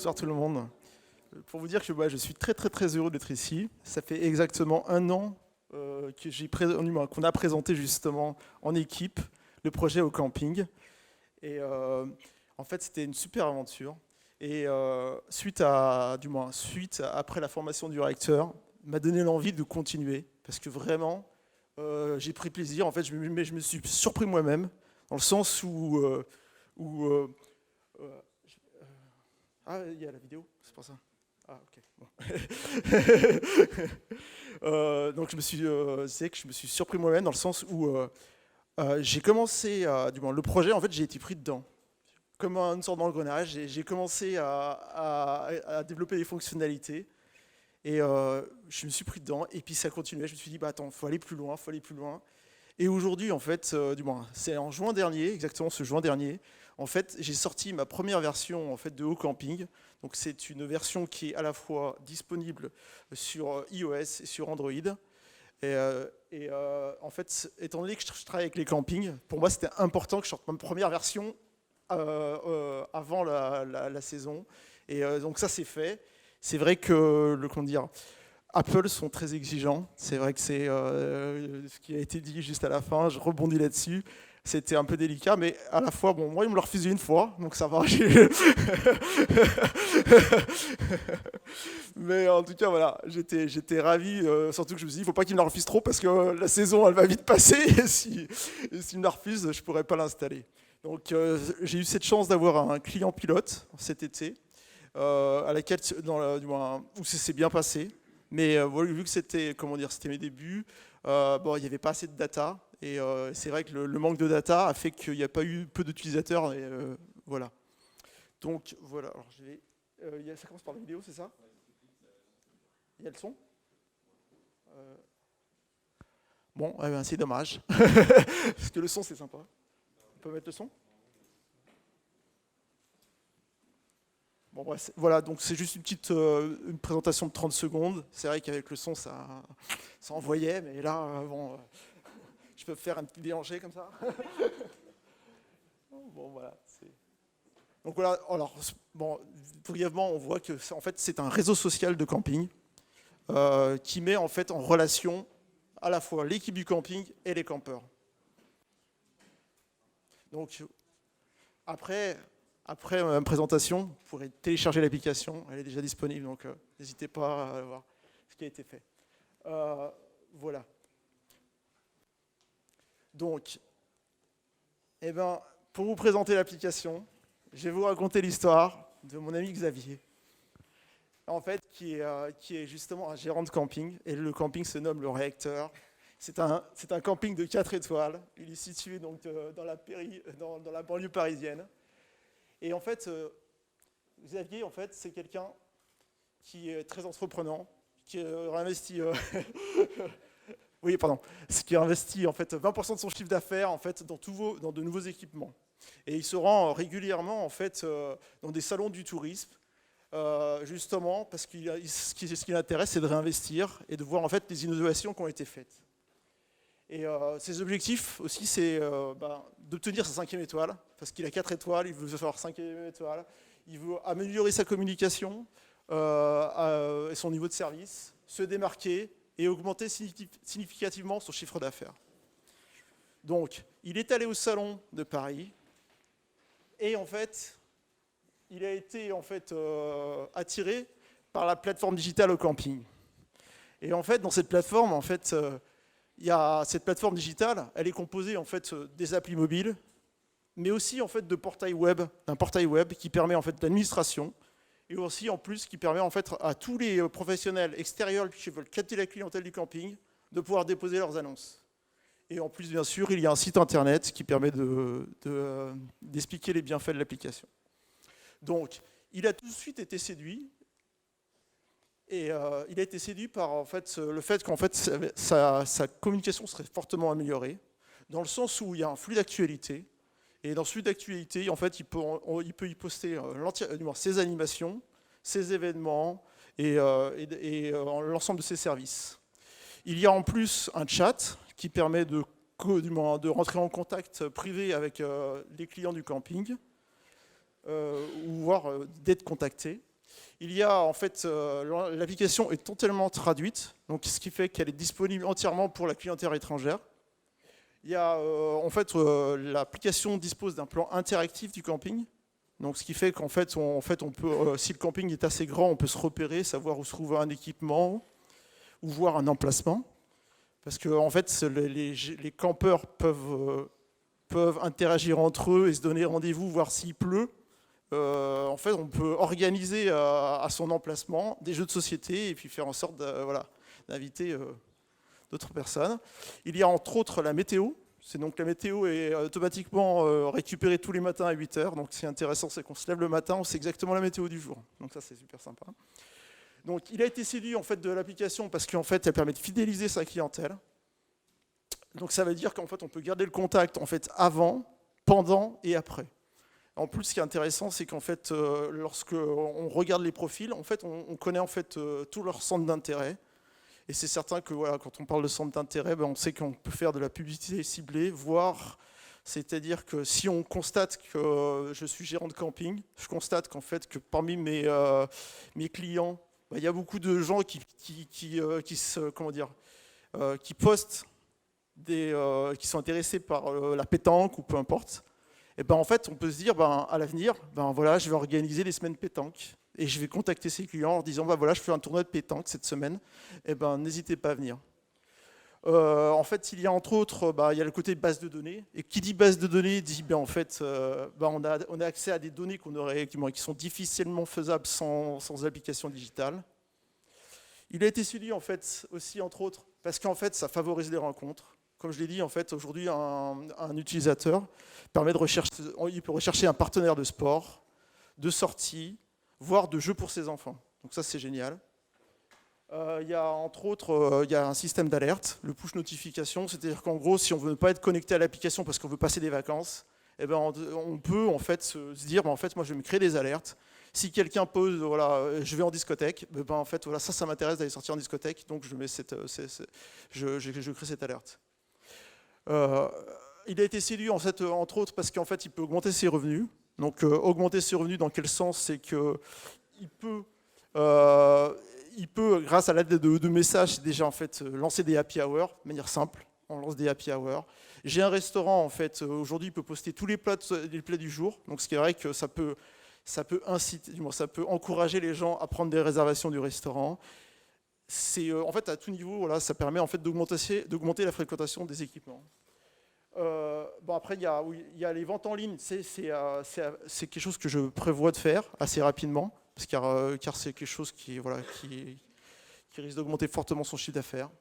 Bonsoir tout le monde. Pour vous dire que je suis très très très heureux d'être ici. Ça fait exactement un an qu'on a présenté justement en équipe le projet au camping. Et en fait c'était une super aventure. Et après la formation du recteur, m'a donné l'envie de continuer. Parce que vraiment, j'ai pris plaisir. En fait, mais je me suis surpris moi-même, dans le sens où ah, il y a la vidéo, c'est pour ça. Ah, ok. Bon. Donc c'est que je me suis surpris moi-même dans le sens où j'ai commencé, du moins le projet, en fait, j'ai été pris dedans. Comme une sorte d'engrenage, j'ai commencé à développer des fonctionnalités et je me suis pris dedans. Et puis ça continuait. Je me suis dit, bah attends, faut aller plus loin, faut aller plus loin. Et aujourd'hui, en fait, du moins, c'est en juin dernier, exactement ce juin dernier, en fait, j'ai sorti ma première version en fait, de OCamping. Donc c'est une version qui est à la fois disponible sur iOS et sur Android. En fait, étant donné que je travaille avec les campings, pour moi c'était important que je sorte ma première version avant la saison. Et donc ça c'est fait. C'est vrai que comment dire, Apple sont très exigeants. C'est vrai que c'est ce qui a été dit juste à la fin. Je rebondis là-dessus. C'était un peu délicat, mais à la fois, bon, moi, ils me l'ont refusé une fois, donc ça va. Mais en tout cas, voilà, j'étais ravi. Surtout que je me suis dit, il ne faut pas qu'ils me la refusent trop, parce que la saison, elle va vite passer. Et s'ils me la refusent, je ne pourrais pas l'installer. Donc, j'ai eu cette chance d'avoir un client pilote cet été, à laquelle, où ça s'est bien passé. Mais vu que c'était, c'était mes débuts, bon, il n'y avait pas assez de data. Et c'est vrai que le manque de data a fait qu'il n'y a pas eu peu d'utilisateurs. Et voilà. Donc voilà. Alors, ça commence par la vidéo, c'est ça? Il y a le son? Bon, eh ben, c'est dommage. Parce que le son, c'est sympa. On peut mettre le son? Bon, bref, voilà, donc c'est juste une présentation de 30 secondes. C'est vrai qu'avec le son, ça envoyait, mais là, bon, je peux faire un petit déhanché comme ça. Bon, voilà. Donc voilà, alors, bon, brièvement, on voit que en fait, c'est un réseau social de camping qui met en fait en relation à la fois l'équipe du camping et les campeurs. Donc, après ma présentation, vous pourrez télécharger l'application, elle est déjà disponible, donc n'hésitez pas à voir ce qui a été fait. Voilà. Donc, pour vous présenter l'application, je vais vous raconter l'histoire de mon ami Xavier, en fait, qui est justement un gérant de camping, et le camping se nomme le Réacteur. C'est un camping de 4 étoiles, il est situé donc dans la banlieue parisienne. Et en fait, Xavier, en fait, c'est quelqu'un qui est très entreprenant, qui investit, qui investit en fait 20% de son chiffre d'affaires en fait dans de nouveaux équipements. Et il se rend régulièrement en fait dans des salons du tourisme, justement parce que ce qui l'intéresse, c'est de réinvestir et de voir en fait les innovations qui ont été faites. Et ses objectifs aussi, c'est d'obtenir sa 5e étoile, parce qu'il a 4 étoiles, il veut avoir 5e étoile, il veut améliorer sa communication et son niveau de service, se démarquer et augmenter significativement son chiffre d'affaires. Donc, il est allé au salon de Paris et en fait, il a été attiré par la plateforme digitale au camping. Et en fait, dans cette plateforme, cette plateforme digitale, elle est composée en fait des applis mobiles, mais aussi en fait d'un portail web qui permet en fait l'administration et aussi en plus qui permet en fait à tous les professionnels extérieurs qui veulent capter la clientèle du camping de pouvoir déposer leurs annonces. Et en plus, bien sûr, il y a un site internet qui permet d'expliquer les bienfaits de l'application. Donc, il a tout de suite été séduit. Et il a été séduit par en fait, le fait qu'en fait, sa communication serait fortement améliorée, dans le sens où il y a un flux d'actualité. Et dans ce flux d'actualité, en fait, il peut y poster ses animations, ses événements et l'ensemble de ses services. Il y a en plus un chat qui permet de rentrer en contact privé avec les clients du camping, ou voire d'être contacté. Il y a en fait, l'application est totalement traduite, donc ce qui fait qu'elle est disponible entièrement pour la clientèle étrangère. Il y a, en fait, l'application dispose d'un plan interactif du camping, donc ce qui fait qu'en fait, on peut, si le camping est assez grand, on peut se repérer, savoir où se trouve un équipement ou voir un emplacement, parce que en fait, les campeurs peuvent interagir entre eux et se donner rendez-vous, voir s'il pleut. En fait, on peut organiser à son emplacement des jeux de société et puis faire en sorte voilà, d'inviter d'autres personnes. Il y a entre autres la météo. C'est donc la météo est automatiquement récupérée tous les matins à 8 heures. Donc c'est intéressant, c'est qu'on se lève le matin, on sait exactement la météo du jour. Donc ça c'est super sympa. Donc il a été séduit en fait de l'application parce qu'en fait elle permet de fidéliser sa clientèle. Donc ça veut dire qu'en fait on peut garder le contact en fait avant, pendant et après. En plus, ce qui est intéressant, c'est qu'en fait, lorsque on regarde les profils, en fait, on connaît en fait tous leurs centres d'intérêt. Et c'est certain que voilà, quand on parle de centre d'intérêt, ben, on sait qu'on peut faire de la publicité ciblée, voire, c'est-à-dire que si on constate que je suis gérant de camping, je constate qu'en fait que parmi mes clients, ben, il y a beaucoup de gens qui postent qui sont intéressés par la pétanque ou peu importe. Et ben en fait, on peut se dire, ben, à l'avenir, ben voilà, je vais organiser les semaines pétanque et je vais contacter ces clients en leur disant, ben voilà, je fais un tournoi de pétanque cette semaine, et ben n'hésitez pas à venir. En fait, il y a entre autres, il y a le côté base de données. Et qui dit base de données dit, ben en fait, on a accès à des données qui sont difficilement faisables sans application digitale. Il a été suivi en fait aussi entre autres parce qu'en fait, ça favorise les rencontres. Comme je l'ai dit, en fait, aujourd'hui, un utilisateur il peut rechercher un partenaire de sport, de sortie, voire de jeu pour ses enfants. Donc ça, c'est génial. Il y a entre autres, il y a un système d'alerte, le push notification, c'est-à-dire qu'en gros, si on ne veut pas être connecté à l'application parce qu'on veut passer des vacances, eh ben, on peut en fait se dire, ben, en fait, moi, je vais me créer des alertes. Si quelqu'un pose, voilà, je vais en discothèque, ben, en fait, voilà, ça m'intéresse d'aller sortir en discothèque, donc je crée cette alerte. Il a été séduit en fait, entre autres parce qu'en fait il peut augmenter ses revenus. Donc augmenter ses revenus dans quel sens? C'est qu'il peut, grâce à l'aide de messages, déjà en fait lancer des happy hours de manière simple. On lance des happy hours. J'ai un restaurant en fait. Aujourd'hui, il peut poster tous les plats du jour. Donc ce qui est vrai que ça peut inciter, ça peut encourager les gens à prendre des réservations du restaurant. C'est en fait à tout niveau, voilà, ça permet en fait d'augmenter la fréquentation des équipements. Bon après il y a les ventes en ligne, c'est quelque chose que je prévois de faire assez rapidement, car c'est quelque chose qui risque d'augmenter fortement son chiffre d'affaires.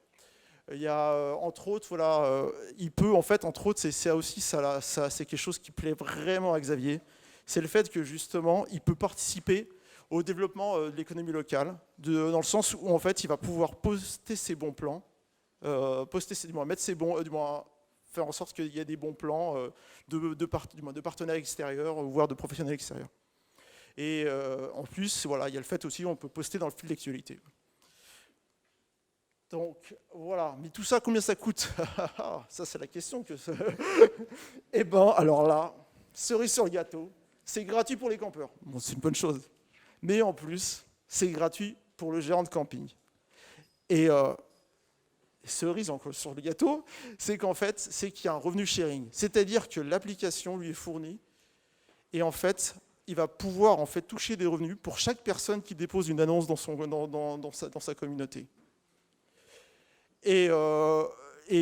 Il y a entre autres, voilà, il peut en fait, entre autres, c'est quelque chose qui plaît vraiment à Xavier, c'est le fait que justement il peut participer au développement de l'économie locale, dans le sens où en fait il va pouvoir poster ses bons plans, faire en sorte qu'il y ait des bons plans de partenaires extérieurs, voire de professionnels extérieurs. Et en plus, voilà, il y a le fait aussi on peut poster dans le fil d'actualité. Donc voilà, mais tout ça, combien ça coûte? Ça c'est la question. Eh ben alors là, cerise sur le gâteau, c'est gratuit pour les campeurs. Bon, c'est une bonne chose. Mais en plus, c'est gratuit pour le gérant de camping. Et cerise sur le gâteau, c'est qu'en fait, c'est qu'il y a un revenu sharing. C'est-à-dire que l'application lui est fournie et en fait, il va pouvoir en fait toucher des revenus pour chaque personne qui dépose une annonce dans sa communauté. Et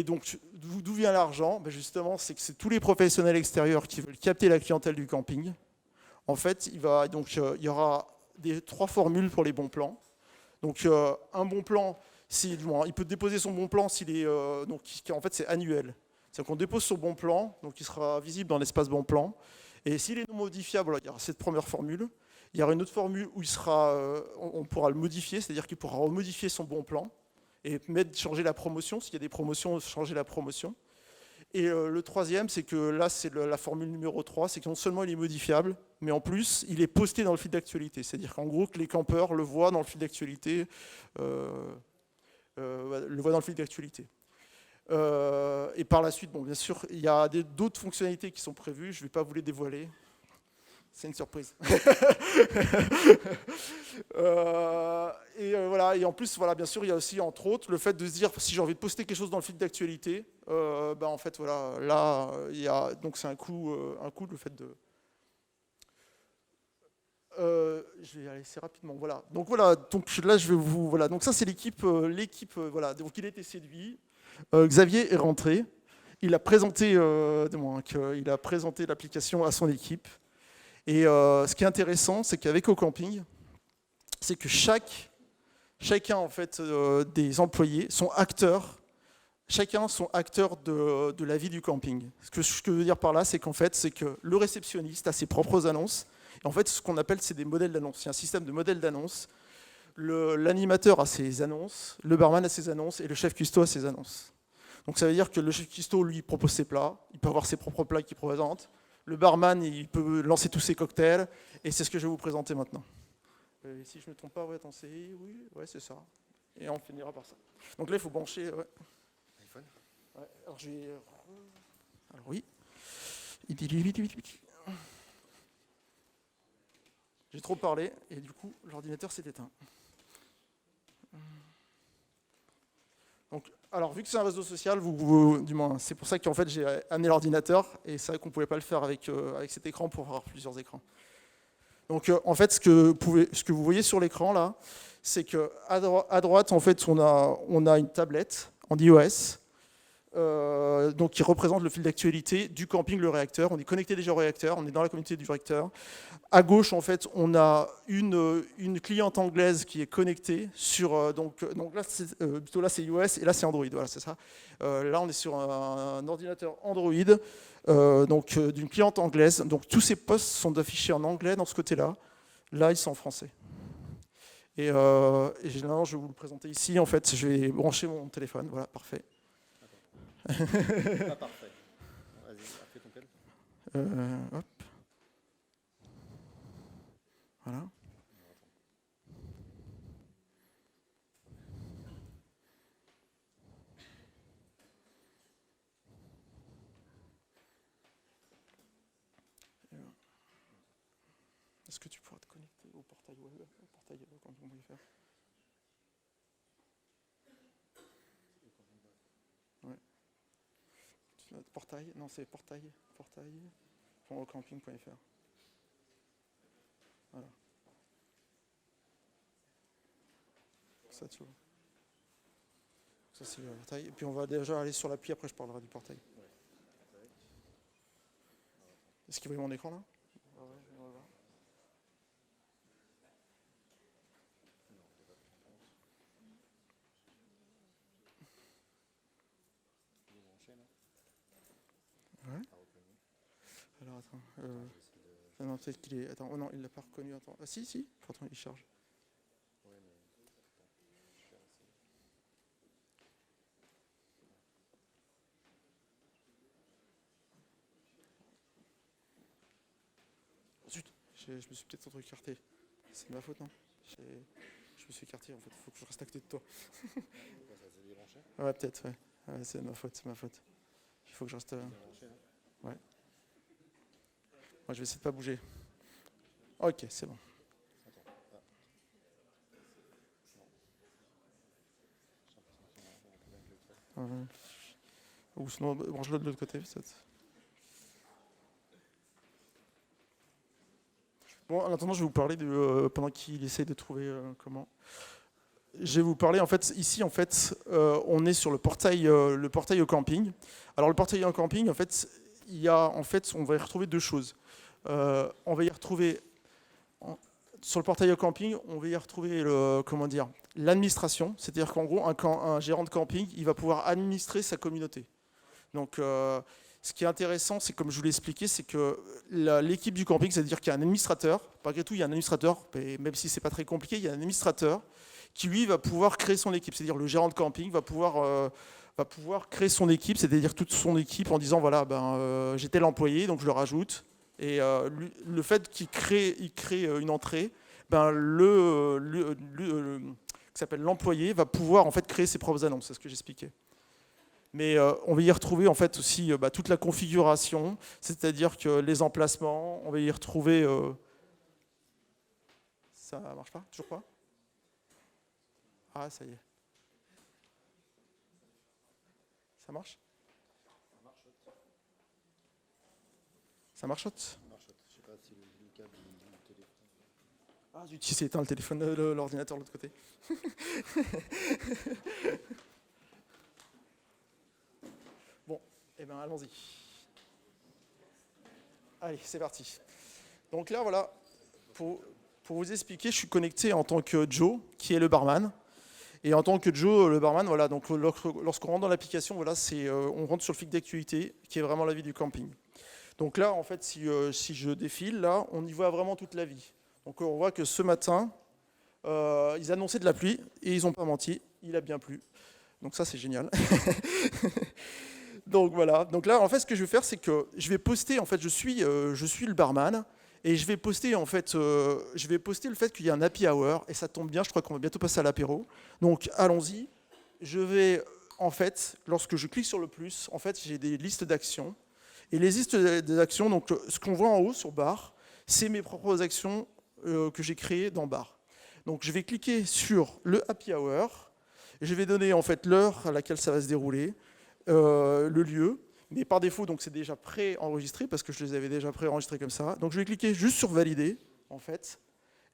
donc, d'où vient l'argent? Ben justement, c'est que c'est tous les professionnels extérieurs qui veulent capter la clientèle du camping. En fait, il y aura 3 formules pour les bons plans. Donc, un bon plan, il peut déposer son bon plan s'il est, en fait, c'est annuel. C'est-à-dire qu'on dépose son bon plan, donc il sera visible dans l'espace bon plan. Et s'il est non modifiable, il y aura cette première formule. Il y aura une autre formule où on pourra le modifier, c'est-à-dire qu'il pourra remodifier son bon plan et changer la promotion. S'il y a des promotions, changer la promotion. Et le troisième, c'est que là, c'est la formule numéro 3, c'est que non seulement il est modifiable, mais en plus, il est posté dans le fil d'actualité. C'est-à-dire qu'en gros, que les campeurs le voient dans le fil d'actualité. Et par la suite, bon, bien sûr, il y a d'autres fonctionnalités qui sont prévues, je ne vais pas vous les dévoiler. C'est une surprise. Voilà. Et en plus, voilà, bien sûr, il y a aussi, entre autres, le fait de se dire, si j'ai envie de poster quelque chose dans le fil d'actualité, en fait, voilà, là, donc c'est un coup, le fait de... je vais aller assez rapidement. Voilà. Donc voilà. Donc là, je vais vous. Voilà. Donc ça, c'est l'équipe. Voilà. Donc il a été séduit. Xavier est rentré. Il a présenté, il a présenté l'application à son équipe. Et ce qui est intéressant, c'est qu'avec OCamping, c'est que chacun en fait des employés sont acteurs. Chacun sont acteurs de la vie du camping. Ce que je veux dire par là, c'est qu'en fait, c'est que le réceptionniste a ses propres annonces. Et en fait, ce qu'on appelle, c'est des modèles d'annonces. Il y a un système de modèles d'annonces. L'animateur a ses annonces, le barman a ses annonces et le chef cuistot a ses annonces. Donc ça veut dire que le chef cuistot, lui, propose ses plats. Il peut avoir ses propres plats qu'il présente. Le barman, il peut lancer tous ses cocktails. Et c'est ce que je vais vous présenter maintenant. Si je ne me trompe pas, ouais, attends, c'est ça. Et on finira par ça. Donc là, il faut brancher... Ouais. iPhone. Ouais, alors je vais... Alors oui. J'ai trop parlé et du coup l'ordinateur s'est éteint. Donc, alors vu que c'est un réseau social, du moins c'est pour ça qu'en fait j'ai amené l'ordinateur et c'est vrai qu'on ne pouvait pas le faire avec cet écran pour avoir plusieurs écrans. Donc en fait ce que vous voyez sur l'écran là, c'est qu'à droite en fait on a une tablette en iOS. Donc qui représente le fil d'actualité du camping, le réacteur. On est connecté déjà au réacteur, on est dans la communauté du réacteur. À gauche, en fait, on a une cliente anglaise qui est connectée sur... donc là, plutôt là, c'est iOS et là, c'est Android. Voilà, c'est ça. Là, on est sur un ordinateur Android d'une cliente anglaise. Donc tous ces postes sont affichés en anglais dans ce côté-là. Là, ils sont en français. Et généralement, je vais vous le présenter ici. En fait, je vais brancher mon téléphone. Voilà, parfait. Pas parfait. Vas-y, fais ton tel. Hop. Voilà. Est-ce que tu pourras te connecter au portail web, quand on va faire? Ouais. Portail, non c'est portail.ocamping.fr. Voilà. Ça tu vois. Ça c'est le portail. Et puis on va déjà aller sur l'appli, après je parlerai du portail. Est-ce que vous voyez mon écran là? Ouais. Alors attends. Non, peut-être qu'il est. Attends, oh non, il l'a pas reconnu. Attends. Ah si. Pourtant il charge. Zut, je me suis peut-être écarté. C'est de ma faute, non? Je me suis écarté en fait. Il faut que je reste à côté de toi. Ouais, peut-être, ouais. C'est de ma faute, Il faut que je reste. Ouais. Moi, je vais essayer de pas bouger. Ok, c'est bon. Ou sinon, branche-le de l'autre côté, peut-être. Bon, en attendant, je vais vous parler pendant qu'il essaye de trouver comment. Je vais vous parler, en fait, ici, en fait, on est sur le portail OCamping. Alors, le portail OCamping, en fait, on va y retrouver deux choses. On va y retrouver, sur le portail OCamping, on va y retrouver l'administration. C'est-à-dire qu'en gros, un gérant de camping, il va pouvoir administrer sa communauté. Donc, ce qui est intéressant, c'est comme je vous l'ai expliqué, c'est que l'équipe du camping, c'est-à-dire qu'il y a un administrateur. Malgré tout, il y a un administrateur, même si c'est pas très compliqué, il y a un administrateur qui, lui, va pouvoir créer son équipe. C'est-à-dire le gérant de camping va pouvoir créer son équipe, c'est-à-dire toute son équipe en disant, voilà, j'ai tel employé, donc je le rajoute. Et le fait qu'il crée une entrée, qui s'appelle l'employé, va pouvoir en fait créer ses propres annonces. C'est ce que j'expliquais. Mais on va y retrouver en fait aussi toute la configuration, c'est-à-dire que les emplacements, on va y retrouver... Ça marche pas? Toujours pas? Ah, ça y est. Ça marche? Ça marchote? Je sais pas si le câble du téléphone. Ah, zut, c'est éteint le téléphone, l'ordinateur de l'autre côté. Bon, eh bien allons-y. Allez, c'est parti. Donc là, voilà, pour vous expliquer, je suis connecté en tant que Joe, qui est le barman. Et en tant que Joe, le barman, voilà, donc lorsqu'on rentre dans l'application, voilà, on rentre sur le fil d'actualité, qui est vraiment la vie du camping. Donc là, en fait, si je défile, là, on y voit vraiment toute la vie. Donc on voit que ce matin, ils annonçaient de la pluie, et ils n'ont pas menti, il a bien plu. Donc ça, c'est génial. Donc voilà. Donc là, en fait, ce que je vais faire, c'est que je vais poster, en fait, je suis le barman, et je vais poster, en fait, le fait qu'il y a un happy hour, et ça tombe bien, je crois qu'on va bientôt passer à l'apéro. Donc allons-y. Je vais, en fait, lorsque je clique sur le plus, en fait, j'ai des listes d'actions. Et les listes des actions, donc ce qu'on voit en haut sur Bar, c'est mes propres actions que j'ai créées dans Bar. Donc je vais cliquer sur le happy hour, je vais donner en fait l'heure à laquelle ça va se dérouler, le lieu, mais par défaut donc c'est déjà pré-enregistré parce que je les avais déjà pré-enregistrés comme ça. Donc je vais cliquer juste sur valider en fait,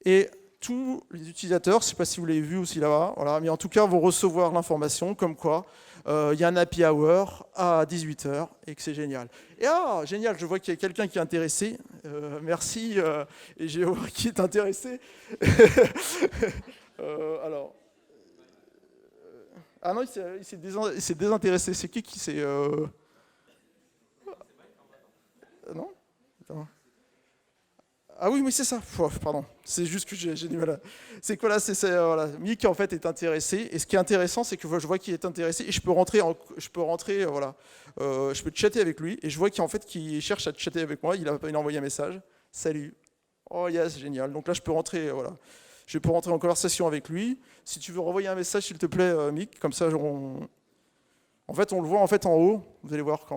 et tous les utilisateurs, je ne sais pas si vous l'avez vu aussi là-bas, voilà, mais en tout cas vont recevoir l'information comme quoi il y a un happy hour à 18h et que c'est génial. Et génial, je vois qu'il y a quelqu'un qui est intéressé. Merci, et j'ai voir qui est intéressé. Alors. Ah non, il s'est désintéressé. C'est qui c'est Non Attends. Ah oui, c'est ça. Pardon, c'est juste que j'ai du mal à... C'est quoi là? Voilà. Mick en fait est intéressé. Et ce qui est intéressant, c'est que je vois qu'il est intéressé et je peux rentrer, voilà. Je peux chatter avec lui et je vois qu'il cherche à chatter avec moi. Il a envoyé un message. Salut. Oh yes, génial. Donc là, je peux rentrer, voilà. Je peux rentrer en conversation avec lui. Si tu veux renvoyer un message, s'il te plaît, Mick, comme ça, en fait, on le voit en fait en haut. Vous allez voir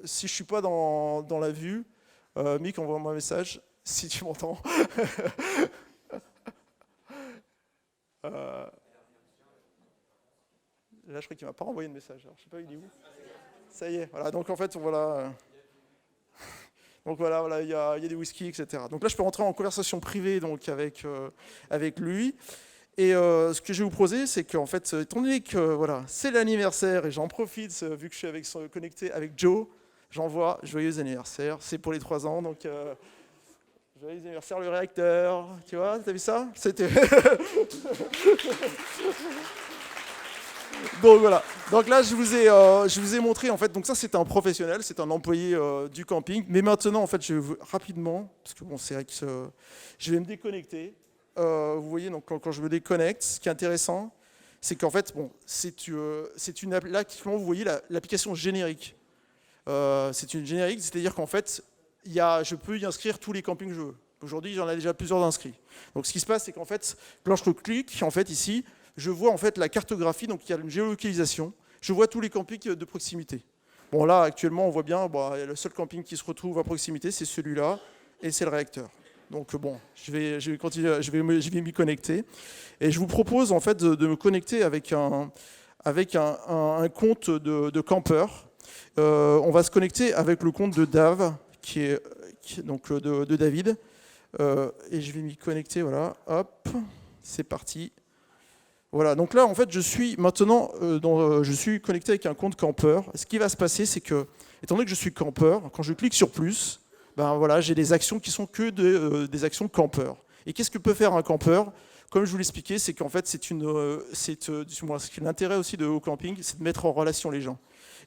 si je suis pas dans la vue, Mick, envoie-moi un message. Si tu m'entends. Là, je crois qu'il m'a pas envoyé de message. Alors, je sais pas, il est où? Ça y est. Voilà. Donc en fait, voilà. Donc voilà, il y a des whisky, etc. Donc là, je peux rentrer en conversation privée donc avec lui. Et ce que je vais vous proposer, c'est qu'en fait, étant donné que voilà, c'est l'anniversaire et j'en profite vu que je suis connecté avec Joe, j'envoie joyeux anniversaire. C'est pour les 3 ans, donc. Joyeux anniversaire le réacteur, tu vois, t'as vu ça? C'était. Donc voilà. Donc là, je vous ai montré en fait. Donc ça, c'est un professionnel, c'est un employé du camping. Mais maintenant, en fait, je vais rapidement, parce que bon, c'est vrai que je vais me déconnecter. Vous voyez, donc quand je me déconnecte, ce qui est intéressant, c'est qu'en fait, bon, c'est une là, vous voyez l'application générique. C'est une générique, c'est-à-dire qu'en fait. Je peux y inscrire tous les campings que je veux. Aujourd'hui, j'en ai déjà plusieurs inscrits. Donc, ce qui se passe, c'est qu'en fait, quand je clique, en fait, ici, je vois en fait la cartographie, donc il y a une géolocalisation. Je vois tous les campings de proximité. Bon, là, actuellement, on voit bien, le seul camping qui se retrouve à proximité, c'est celui-là, et c'est le réacteur. Donc, bon, je vais continuer, je vais m'y connecter. Et je vous propose, en fait, de me connecter avec un compte de campeur. On va se connecter avec le compte de Dave, donc de David, et je vais m'y connecter, voilà, hop, c'est parti. Voilà, donc là en fait je suis maintenant je suis connecté avec un compte campeur. Ce qui va se passer, c'est que, étant donné que je suis campeur, quand je clique sur plus, ben voilà, j'ai des actions qui sont que des actions campeur. Et qu'est-ce que peut faire un campeur? Comme je vous l'expliquais, c'est qu'en fait l'intérêt aussi de Camping, c'est de mettre en relation les gens.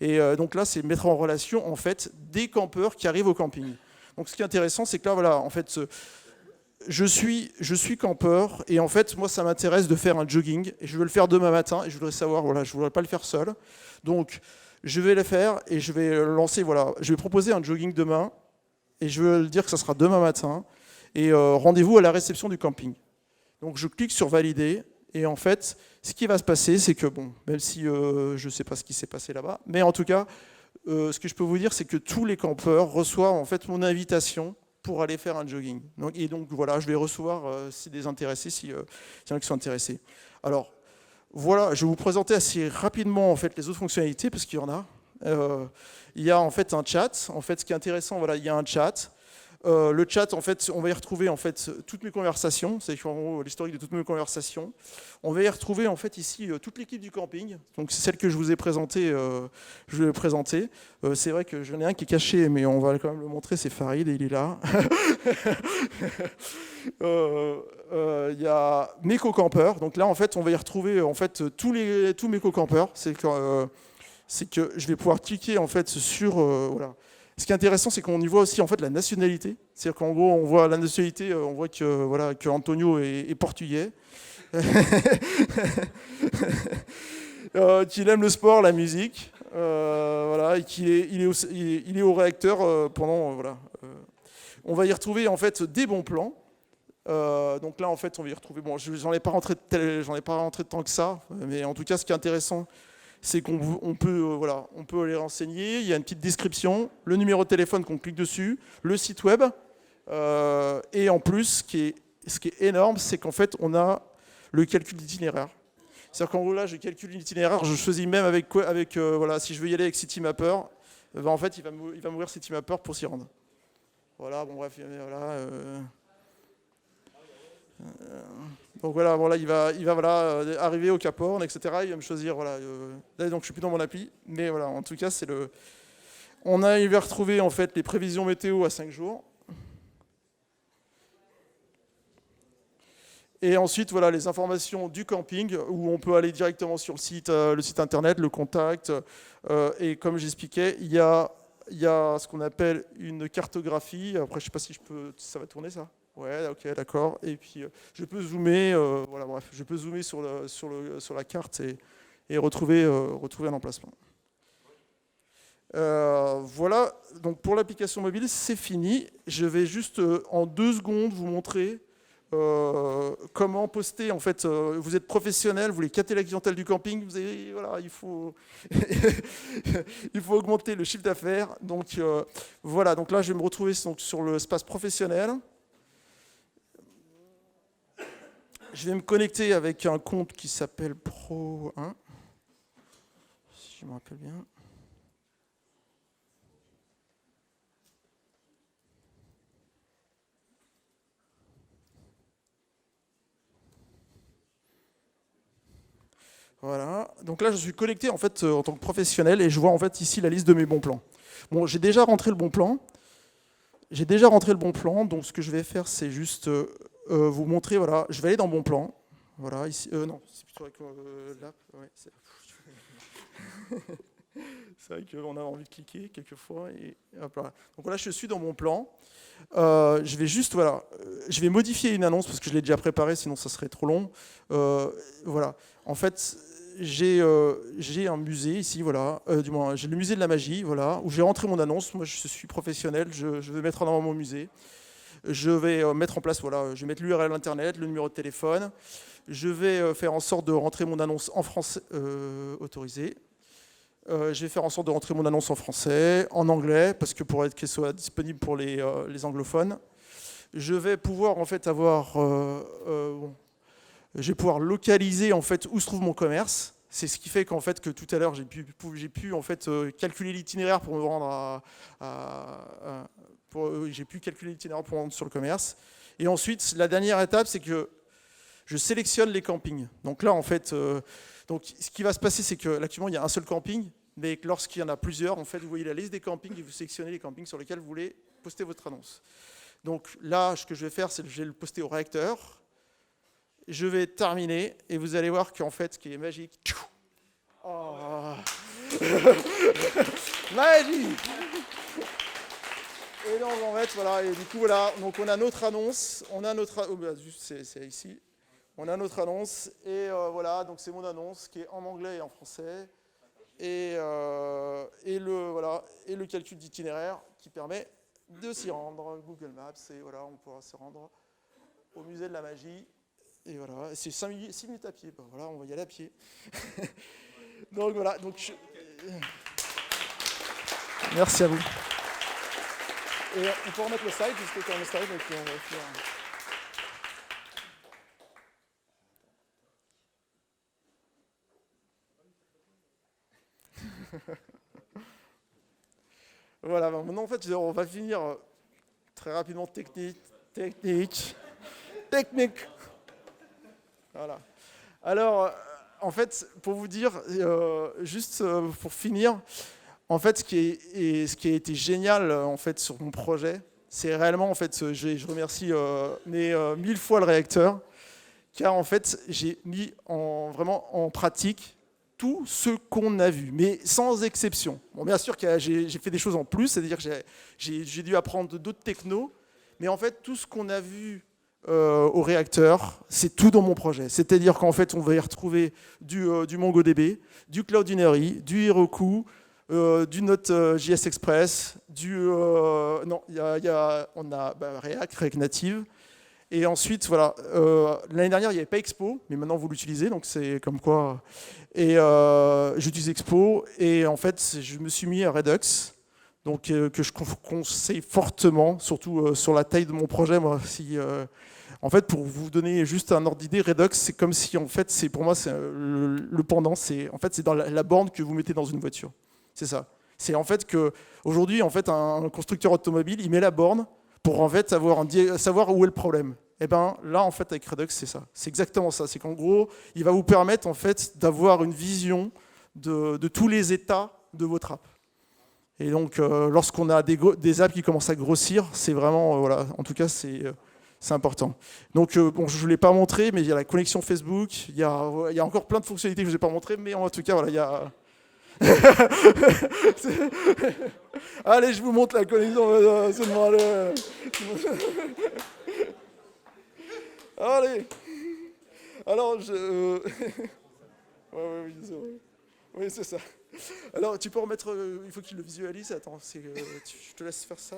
Et donc là, c'est mettre en relation en fait des campeurs qui arrivent au camping. Donc ce qui est intéressant, c'est que là, voilà, en fait, je suis campeur et en fait, moi, ça m'intéresse de faire un jogging et je veux le faire demain matin et je voudrais savoir, voilà, je voudrais pas le faire seul. Donc, je vais le faire et je vais lancer, voilà, je vais proposer un jogging demain et je veux dire que ça sera demain matin et rendez-vous à la réception du camping. Donc, je clique sur valider Et en fait, ce qui va se passer, c'est que, bon, même si je ne sais pas ce qui s'est passé là-bas, mais en tout cas, ce que je peux vous dire, c'est que tous les campeurs reçoivent en fait mon invitation pour aller faire un jogging. Et donc voilà, je vais recevoir si des intéressés, s'il y en a qui sont intéressés. Alors voilà, je vais vous présenter assez rapidement en fait les autres fonctionnalités parce qu'il y en a. Il y a en fait un chat. En fait, ce qui est intéressant, voilà, il y a un chat. Le chat, en fait, on va y retrouver en fait toutes mes conversations, c'est en gros l'historique de toutes mes conversations. On va y retrouver en fait ici toute l'équipe du camping. Donc c'est celle que je vous ai présentée. C'est vrai que j'en ai un qui est caché, mais on va quand même le montrer. C'est Farid et il est là. Il y a mes co-campeurs. Donc là, en fait, on va y retrouver en fait tous mes co-campeurs. C'est que je vais pouvoir cliquer en fait sur voilà. Ce qui est intéressant, c'est qu'on y voit aussi en fait la nationalité. C'est-à-dire qu'en gros, on voit la nationalité, on voit que voilà que Antonio est portugais, qu'il aime le sport, la musique, voilà, et il est au réacteur pendant voilà. On va y retrouver en fait des bons plans. Donc là, en fait, on va y retrouver. Bon, j'en ai pas rentré tant que ça, mais en tout cas, ce qui est intéressant, c'est qu'on peut, voilà, on peut les renseigner. Il y a une petite description, le numéro de téléphone qu'on clique dessus, le site web. Et en plus, ce qui est énorme, c'est qu'en fait, on a le calcul d'itinéraire. C'est-à-dire qu'en gros, là, je calcule l'itinéraire. Je choisis même voilà, si je veux y aller avec Citymapper, ben, en fait, il va m'ouvrir Citymapper pour s'y rendre. Voilà, bon, bref, voilà. Donc voilà, bon là, il va voilà, arriver au Cap Horn, etc. Il va me choisir, voilà. Là, donc je suis plus dans mon appli, mais voilà, en tout cas, il va retrouver en fait les prévisions météo à 5 jours. Et ensuite, voilà, les informations du camping, où on peut aller directement sur le site internet, le contact. Et comme j'expliquais, il y a ce qu'on appelle une cartographie. Après, je ne sais pas si ça va tourner ça. Ouais, ok, d'accord. Et puis, je peux zoomer, voilà, bref, je peux zoomer sur la carte et retrouver un emplacement. Voilà, donc pour l'application mobile, c'est fini. Je vais juste en 2 secondes vous montrer comment poster. En fait, vous êtes professionnel, vous voulez capter la clientèle du camping, voilà, il faut augmenter le chiffre d'affaires. Donc voilà, donc là, je vais me retrouver sur l'espace professionnel. Je vais me connecter avec un compte qui s'appelle Pro1, si je me rappelle bien. Voilà, donc là je suis connecté en fait en tant que professionnel et je vois en fait ici la liste de mes bons plans. Bon, j'ai déjà rentré le bon plan. Donc ce que je vais faire, c'est juste vous montrer, voilà, je vais aller dans bon plan. Voilà, ici, non, c'est plutôt avec l'app. Ouais, c'est vrai qu'on a envie de cliquer quelquefois. Et hop là. Donc là, je suis dans mon plan. Je vais juste, voilà, je vais modifier une annonce parce que je l'ai déjà préparée, sinon ça serait trop long. Voilà, en fait, j'ai un musée ici, voilà, du moins, j'ai le musée de la magie, voilà, où j'ai rentré mon annonce. Moi, je suis professionnel, je vais mettre en avant mon musée. Je vais mettre en place, voilà, je vais mettre l'URL internet, le numéro de téléphone. Je vais faire en sorte de rentrer mon annonce en français autorisé. Je vais faire en sorte de rentrer mon annonce en français, en anglais, parce que pour être qu'elle soit disponible pour les anglophones. Je vais pouvoir en fait je vais pouvoir localiser en fait où se trouve mon commerce. C'est ce qui fait qu'en fait que tout à l'heure j'ai pu en fait calculer l'itinéraire pour me rendre j'ai pu calculer l'itinéraire pour me rendre sur le commerce. Et ensuite, la dernière étape, c'est que je sélectionne les campings. Donc là, en fait, donc ce qui va se passer, c'est que actuellement, il y a un seul camping, mais lorsqu'il y en a plusieurs, en fait, vous voyez la liste des campings et vous sélectionnez les campings sur lesquels vous voulez poster votre annonce. Donc là, ce que je vais faire, c'est que je vais le poster au réacteur. Je vais terminer et vous allez voir qu'en fait, ce qui est magique. Oh. Magie. Et donc en fait, voilà, et du coup voilà, donc on a notre annonce, c'est ici. On a notre annonce et voilà, donc c'est mon annonce qui est en anglais et en français et le calcul d'itinéraire qui permet de s'y rendre. Google Maps et voilà, on pourra se rendre au musée de la magie Et voilà, c'est 6 minutes à pied. Ben voilà, on va y aller à pied. Donc voilà, merci à vous. Et on peut remettre le slide, juste le slide, et puis on va faire... Voilà, maintenant en fait on va finir très rapidement technique. Voilà. Alors en fait pour vous dire, juste pour finir, en fait ce qui a été génial en fait sur mon projet, c'est réellement en fait, je remercie 1000 fois le réacteur, car en fait j'ai mis vraiment en pratique tout ce qu'on a vu, mais sans exception. Bon, bien sûr que j'ai fait des choses en plus, c'est-à-dire que j'ai dû apprendre d'autres technos, mais en fait, tout ce qu'on a vu au réacteur, c'est tout dans mon projet. C'est-à-dire qu'en fait, on va y retrouver du MongoDB, du Cloudinary, du Heroku, du Node.js Express, on a React Native. Et ensuite, voilà, l'année dernière, il n'y avait pas Expo, mais maintenant vous l'utilisez, donc c'est comme quoi. Et j'utilise Expo, et en fait, je me suis mis à Redux, donc que je conseille fortement, surtout sur la taille de mon projet. Moi, en fait, pour vous donner juste un ordre d'idée, Redux, c'est comme si, en fait, pour moi, c'est le pendant, c'est dans la borne que vous mettez dans une voiture. C'est ça. C'est en fait que aujourd'hui, en fait, un constructeur automobile, il met la borne pour en fait savoir où est le problème. Et bien là, en fait, avec Redux, c'est ça. C'est exactement ça. C'est qu'en gros, il va vous permettre en fait d'avoir une vision de tous les états de votre app. Et donc, lorsqu'on a des apps qui commencent à grossir, c'est vraiment, voilà, en tout cas, c'est important. Donc, bon, je ne vous l'ai pas montré, mais il y a la connexion Facebook, il y a encore plein de fonctionnalités que je ne vous ai pas montrées, mais en tout cas, voilà, il y a... Allez, je vous montre la connexion. Seulement, allez. Alors, oui, c'est ça. Alors, tu peux remettre. Il faut qu'il le visualise. Attends, je te laisse faire ça.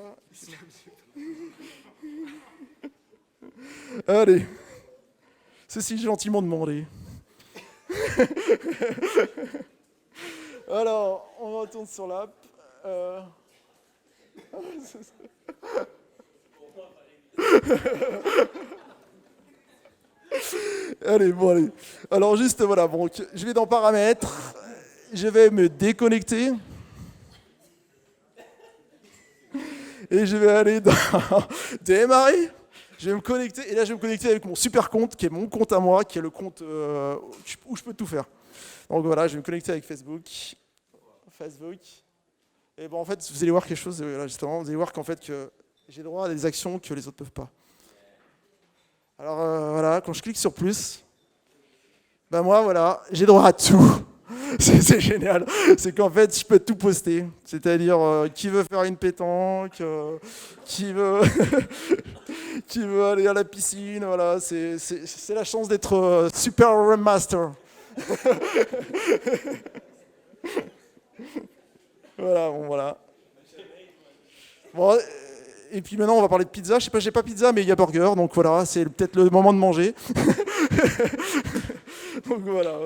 Allez. Ceci gentiment demandé. Alors, on retourne sur l'app. Allez, bon, allez. Alors, juste, voilà, bon, je vais dans Paramètres. Je vais me déconnecter. Et je vais aller dans Démarrer. Je vais me connecter. Et là, je vais me connecter avec mon super compte, qui est mon compte à moi, qui est le compte où je peux tout faire. Donc voilà, je vais me connecter avec Facebook. Et bon, en fait, vous allez voir quelque chose, là, justement, vous allez voir qu'en fait, que j'ai droit à des actions que les autres ne peuvent pas. Alors voilà, quand je clique sur plus, ben moi, voilà, j'ai droit à tout. C'est génial. C'est qu'en fait, je peux tout poster. C'est-à-dire, qui veut faire une pétanque, qui veut aller à la piscine, voilà. C'est la chance d'être super Master. Voilà, bon, voilà. Bon, et puis maintenant, on va parler de pizza. Je sais pas, j'ai pas pizza, mais il y a burger, donc voilà, c'est peut-être le moment de manger. Donc voilà.